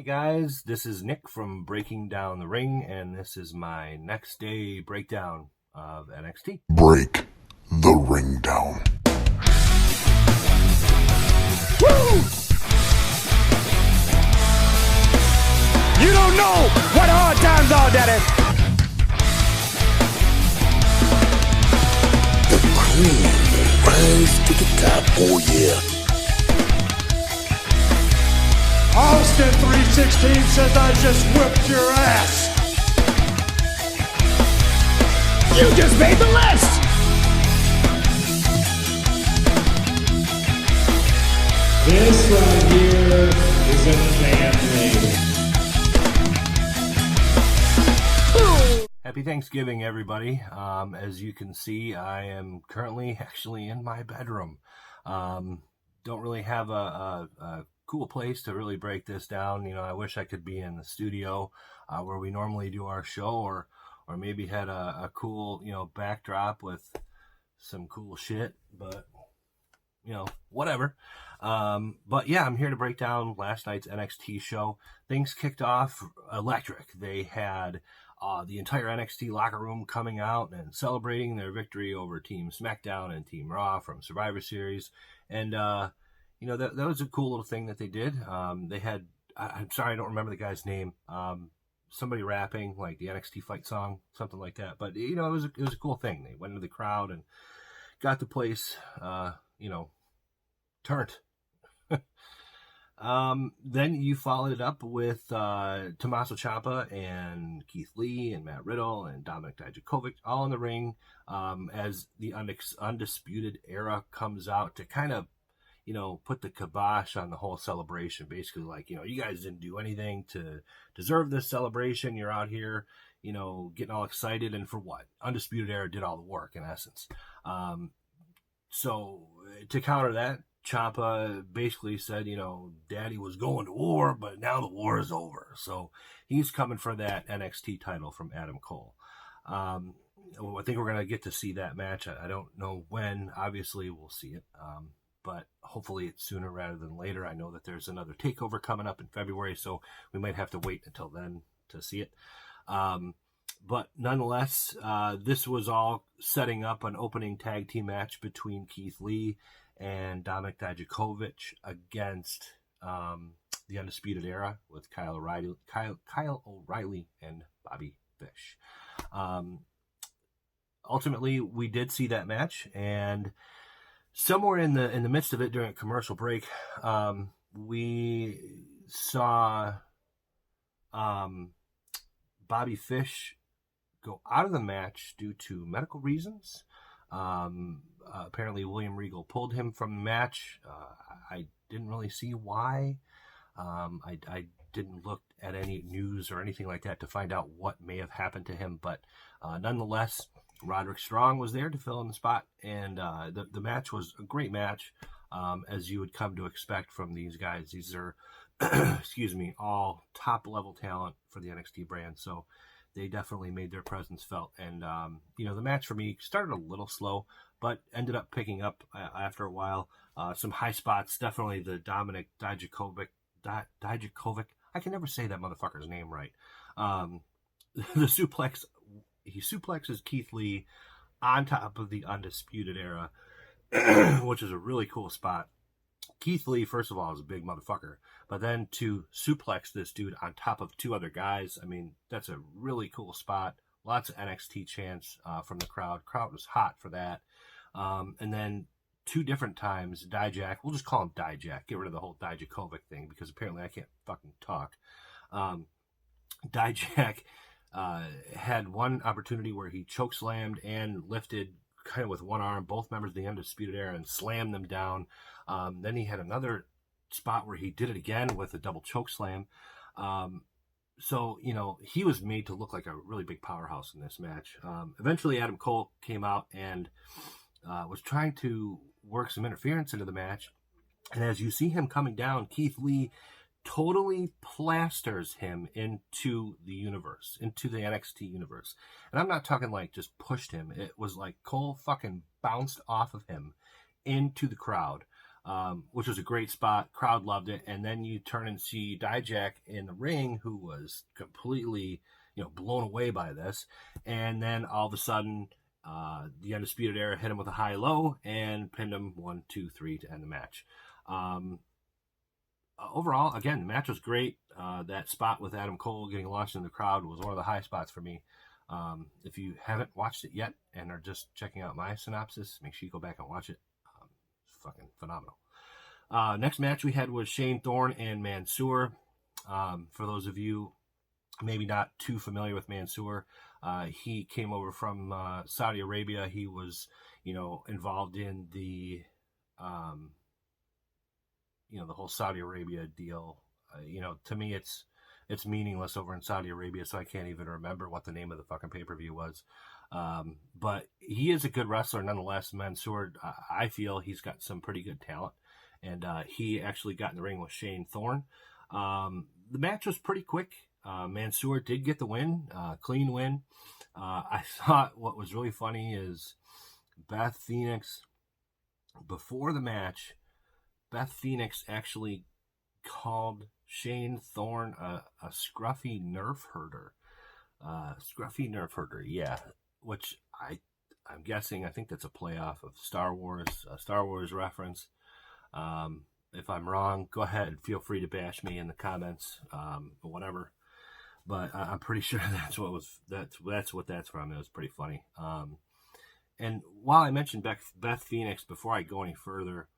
Guys, this is Nick from Breaking Down the Ring, and this is my next day breakdown of NXT. Break the ring down. Woo! You don't know what hard times are, Daddy. The cream will rise to the top, oh yeah. Austin 316 says I just whipped your ass. You just made the list. This right here is a family. Happy Thanksgiving, everybody. As you can see, I am currently actually in my bedroom. Don't really have a cool place to really break this down. You know, I wish I could be in the studio where we normally do our show, or maybe had a cool, backdrop with some cool shit, but whatever. But yeah, I'm here to break down last night's NXT show. Things kicked off electric. They had the entire NXT locker room coming out and celebrating their victory over Team SmackDown and Team Raw from Survivor Series. And, that was a cool little thing that they did. They had, I'm sorry, I don't remember the guy's name. Somebody rapping like the NXT fight song, something like that. But, it was a cool thing. They went into the crowd and got the place, turned. Then you followed it up with Tommaso Ciampa and Keith Lee and Matt Riddle and Dominik Dijakovic all in the ring as the Undisputed Era comes out to kind of, put the kibosh on the whole celebration. Basically like, you guys didn't do anything to deserve this celebration. You're out here, getting all excited, and for what? Undisputed Era did all the work in essence. So to counter that, Ciampa basically said, Daddy was going to war, but now the war is over. So he's coming for that NXT title from Adam Cole. I think we're going to get to see that match. I don't know when. Obviously, we'll see it. But hopefully it's sooner rather than later. I know that there's another takeover coming up in February, so we might have to wait until then to see it. But nonetheless, this was all setting up an opening tag team match between Keith Lee and Dominik Dijakovic against the Undisputed Era with Kyle O'Reilly and Bobby Fish. Ultimately, we did see that match, and somewhere in the midst of it during a commercial break, we saw Bobby Fish go out of the match due to medical reasons. Apparently William Regal pulled him from the match. I didn't really see why. I didn't look at any news or anything like that to find out what may have happened to him, but nonetheless, Roderick Strong was there to fill in the spot, and the match was a great match, as you would come to expect from these guys. These are, all top-level talent for the NXT brand, so they definitely made their presence felt. And, the match for me started a little slow, but ended up picking up after a while. Some high spots, definitely the Dominik Dijakovic. I can never say that motherfucker's name right. The suplex, he suplexes Keith Lee on top of the Undisputed Era, which is a really cool spot. Keith Lee, first of all, is a big motherfucker, but then to suplex this dude on top of two other guys, I mean, that's a really cool spot. Lots of NXT chants from the crowd. Crowd was hot for that. And then two different times, Dijak, we'll just call him Dijak, get rid of the whole Dijakovic thing, because apparently I can't fucking talk. Dijak had one opportunity where he chokeslammed and lifted kind of with one arm both members of the Undisputed Era and slammed them down. Then he had another spot where he did it again with a double chokeslam. So, he was made to look like a really big powerhouse in this match. Eventually, Adam Cole came out and was trying to work some interference into the match. And as you see him coming down, Keith Lee totally plasters him into the universe, into the NXT universe. And I'm not talking like just pushed him. It was like Cole fucking bounced off of him into the crowd. which was a great spot. Crowd loved it. And then you turn and see Dijak in the ring, who was completely, blown away by this. And then all of a sudden, the Undisputed Era hit him with a high-low and pinned him 1, 2, 3 to end the match. Overall, again, the match was great. That spot with Adam Cole getting launched in the crowd was one of the high spots for me. If you haven't watched it yet and are just checking out my synopsis, make sure you go back and watch it. It's fucking phenomenal. Next match we had was Shane Thorn and Mansoor. For those of you maybe not too familiar with Mansoor, he came over from Saudi Arabia. He was, involved in the the whole Saudi Arabia deal. To me, it's meaningless over in Saudi Arabia, so I can't even remember what the name of the fucking pay-per-view was. But he is a good wrestler nonetheless. Mansoor, I feel he's got some pretty good talent, and he actually got in the ring with Shane Thorn. The match was pretty quick. Mansoor did get the win, clean win. I thought what was really funny is Beth Phoenix, before the match, Beth Phoenix actually called Shane Thorn a scruffy nerf herder. Yeah. Which I'm guessing, I think that's a play off of Star Wars, a Star Wars reference. If I'm wrong, go ahead. Feel free to bash me in the comments, or whatever. But I'm pretty sure that's what that's from. It was pretty funny. And while I mentioned Beth Phoenix, before I go any further,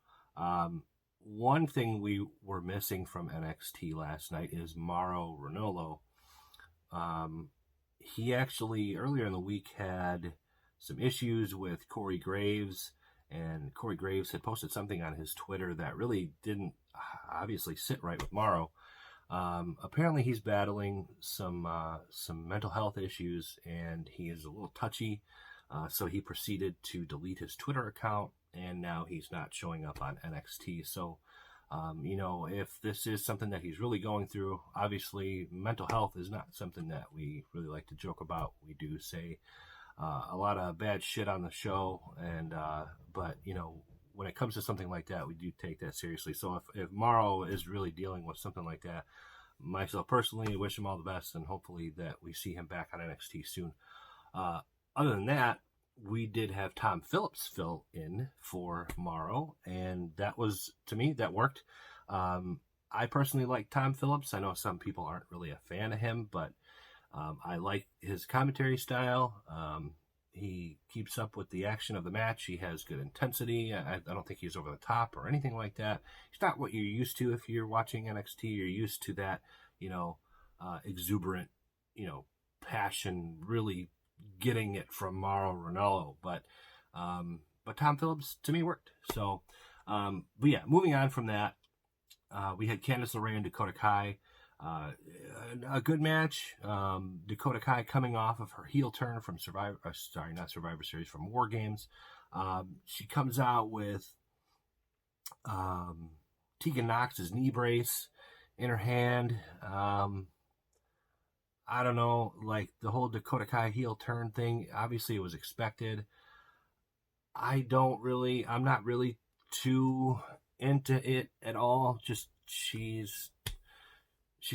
one thing we were missing from NXT last night is Mauro Ranallo. He actually, earlier in the week, had some issues with Corey Graves, and Corey Graves had posted something on his Twitter that really didn't obviously sit right with Mauro. Apparently he's battling some mental health issues, and he is a little touchy, so he proceeded to delete his Twitter account, and now he's not showing up on NXT. So, if this is something that he's really going through, obviously mental health is not something that we really like to joke about. We do say a lot of bad shit on the show, and but when it comes to something like that, we do take that seriously. So if Mauro is really dealing with something like that, myself personally, wish him all the best, and hopefully that we see him back on NXT soon. Other than that, we did have Tom Phillips fill in for Mauro, and that was, to me, that worked. I personally like Tom Phillips. I know some people aren't really a fan of him, but I like his commentary style. He keeps up with the action of the match. He has good intensity. I don't think he's over the top or anything like that. He's not what you're used to if you're watching NXT. You're used to that, exuberant, passion, really getting it from Mauro Ranallo. But Tom Phillips, to me, worked. So, but yeah, moving on from that, we had Candice LeRae and Dakota Kai. A good match. Dakota Kai coming off of her heel turn from from War Games. She comes out with Tegan Knox's knee brace in her hand. I don't know, like the whole Dakota Kai heel turn thing, obviously it was expected. I'm not really too into it at all. Just she's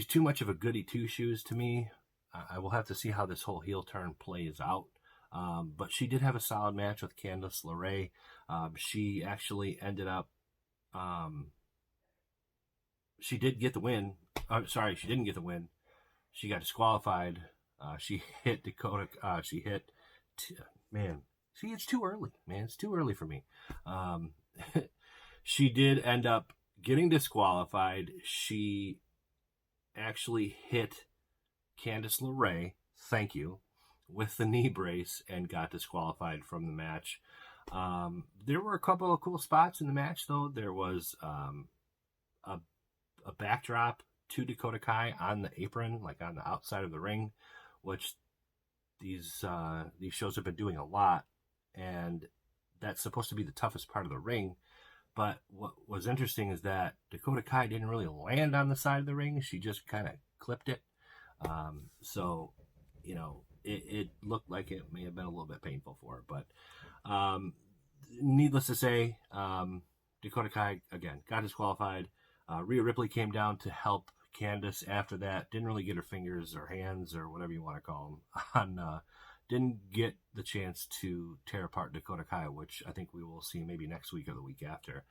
too much of a goody two-shoes to me. I will have to see how this whole heel turn plays out. But she did have a solid match with Candice LeRae. She actually ended up... she did get the win. She didn't get the win. She got disqualified. She hit Dakota... it's too early, man. It's too early for me. She did end up getting disqualified. She actually hit Candice LeRae, thank you, with the knee brace and got disqualified from the match. There were a couple of cool spots in the match, though. There was a backdrop to Dakota Kai on the apron, like on the outside of the ring, which these shows have been doing a lot, and that's supposed to be the toughest part of the ring. But what was interesting is that Dakota Kai didn't really land on the side of the ring. She just kind of clipped it. So, it looked like it may have been a little bit painful for her. But needless to say, Dakota Kai, again, got disqualified. Rhea Ripley came down to help Candice after that. Didn't really get her fingers or hands or whatever you want to call them didn't get the chance to tear apart Dakota Kai, which I think we will see maybe next week or the week after.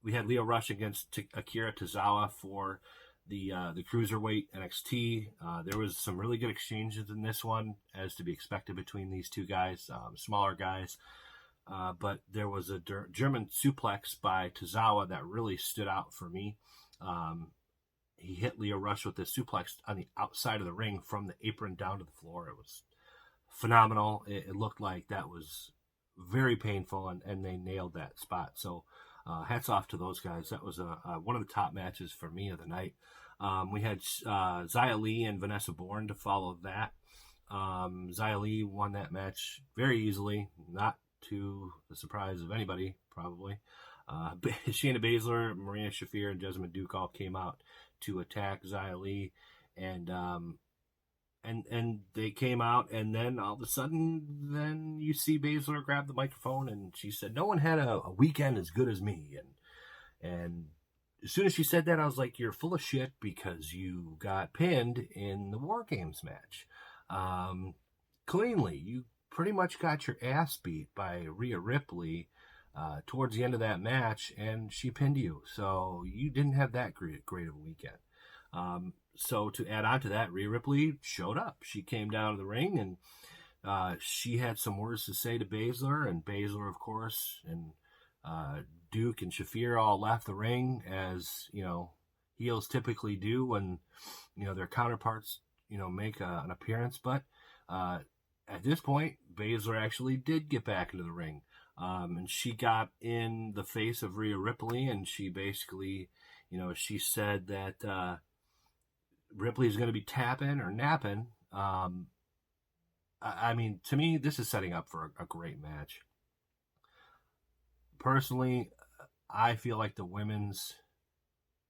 We had Lio Rush against Akira Tozawa for the Cruiserweight NXT. There was some really good exchanges in this one, as to be expected between these two guys, smaller guys. But there was a German suplex by Tozawa that really stood out for me. He hit Lio Rush with the suplex on the outside of the ring from the apron down to the floor. It was phenomenal. It looked like that was very painful, and they nailed that spot. So hats off to those guys. That was one of the top matches for me of the night. We had Xia Li and Vanessa Bourne to follow that. Xia Li won that match very easily, not to the surprise of anybody, probably. Shayna Baszler, Marina Shafir, and Jessamine Duke all came out to attack Xia Li, and they came out, and then all of a sudden, then you see Baszler grab the microphone, and she said, "No one had a weekend as good as me." And as soon as she said that, I was like, "You're full of shit because you got pinned in the War Games match. Cleanly, you pretty much got your ass beat by Rhea Ripley towards the end of that match, and she pinned you. So you didn't have that great of a weekend." So to add on to that, Rhea Ripley showed up. She came down to the ring, and she had some words to say to Baszler, and Baszler, of course, and Duke and Shafir all left the ring, as heels typically do when their counterparts make an appearance. But at this point, Baszler actually did get back into the ring, and she got in the face of Rhea Ripley, and she basically, she said that Ripley's going to be tapping or napping. I mean, to me, this is setting up for a great match. Personally, I feel like the women's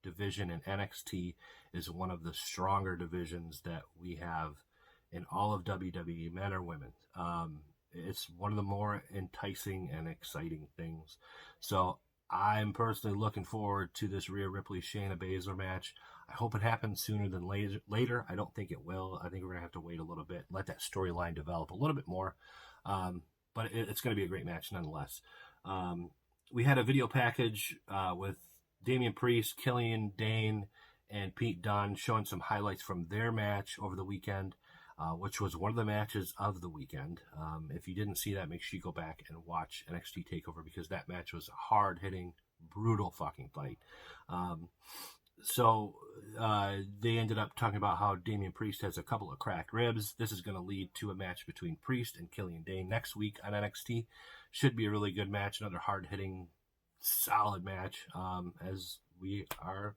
division in NXT is one of the stronger divisions that we have in all of WWE, men or women. It's one of the more enticing and exciting things. So I'm personally looking forward to this Rhea Ripley Shayna Baszler match. I hope it happens sooner than later. I don't think it will. I think we're going to have to wait a little bit, let that storyline develop a little bit more. But it's going to be a great match nonetheless. We had a video package with Damian Priest, Killian Dane, and Pete Dunne showing some highlights from their match over the weekend, which was one of the matches of the weekend. If you didn't see that, make sure you go back and watch NXT TakeOver, because that match was a hard-hitting, brutal fucking fight. So they ended up talking about how Damian Priest has a couple of cracked ribs. This is going to lead to a match between Priest and Killian Dane next week on NXT. Should be a really good match, another hard-hitting, solid match, as we are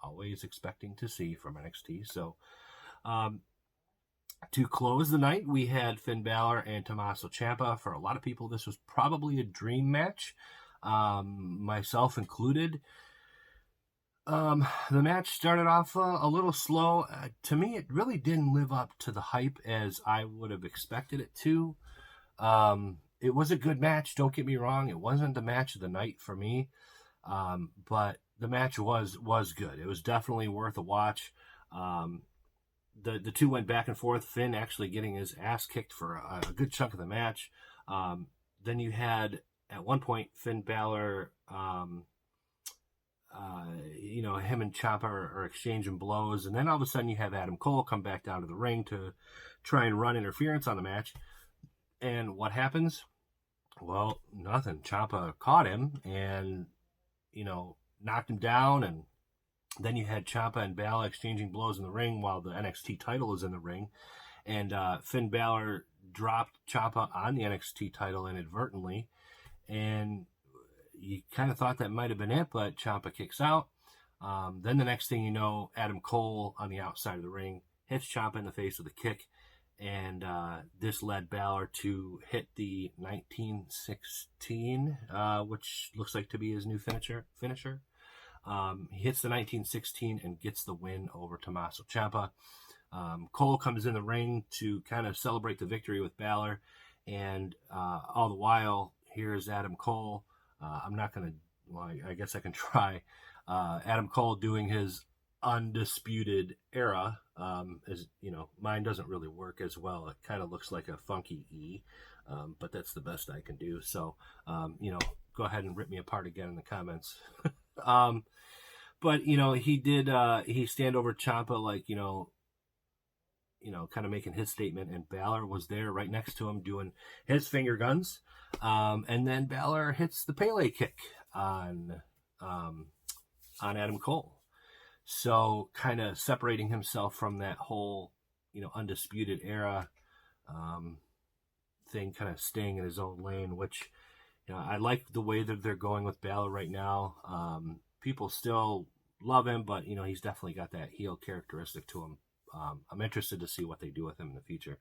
always expecting to see from NXT. So to close the night, we had Finn Balor and Tommaso Ciampa. For a lot of people, this was probably a dream match, myself included. The match started off a little slow. To me, it really didn't live up to the hype as I would have expected it to. It was a good match, don't get me wrong. It wasn't the match of the night for me, but the match was good. It was definitely worth a watch. The two went back and forth, Finn actually getting his ass kicked for a good chunk of the match. Then you had, at one point, Finn Balor, him and Ciampa are exchanging blows, and then all of a sudden you have Adam Cole come back down to the ring to try and run interference on the match. And what happens? Well, nothing. Ciampa caught him and, knocked him down, and then you had Ciampa and Balor exchanging blows in the ring while the NXT title is in the ring. And Finn Balor dropped Ciampa on the NXT title inadvertently, and you kind of thought that might have been it, but Ciampa kicks out. Then the next thing you know, Adam Cole on the outside of the ring hits Ciampa in the face with a kick, and this led Balor to hit the 1916, which looks like to be his new finisher. He hits the 1916 and gets the win over Tommaso Ciampa. Cole comes in the ring to kind of celebrate the victory with Balor, and all the while, here's Adam Cole I'm not going to, well, I guess I can try Adam Cole doing his Undisputed Era. As you know, mine doesn't really work as well. It kind of looks like a funky E, but that's the best I can do. So, go ahead and rip me apart again in the comments. But he did he stand over Ciampa, like, kind of making his statement, and Balor was there right next to him doing his finger guns. And then Balor hits the Pele kick on Adam Cole. So kind of separating himself from that whole, Undisputed Era thing, kind of staying in his own lane, which, I like the way that they're going with Balor right now. People still love him, but, he's definitely got that heel characteristic to him. I'm interested to see what they do with him in the future.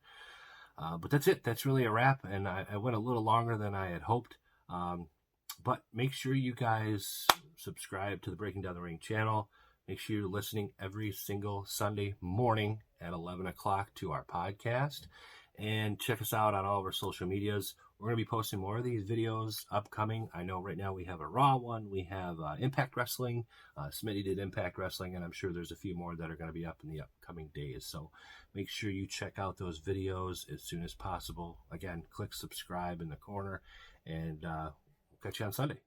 But that's it. That's really a wrap. And I went a little longer than I had hoped. But make sure you guys subscribe to the Breaking Down the Ring channel. Make sure you're listening every single Sunday morning at 11 o'clock to our podcast. And check us out on all of our social medias. We're going to be posting more of these videos upcoming. I know right now we have a Raw one. We have Impact Wrestling. Smitty did Impact Wrestling, and I'm sure there's a few more that are going to be up in the upcoming days. So make sure you check out those videos as soon as possible. Again, click subscribe in the corner, and we'll catch you on Sunday.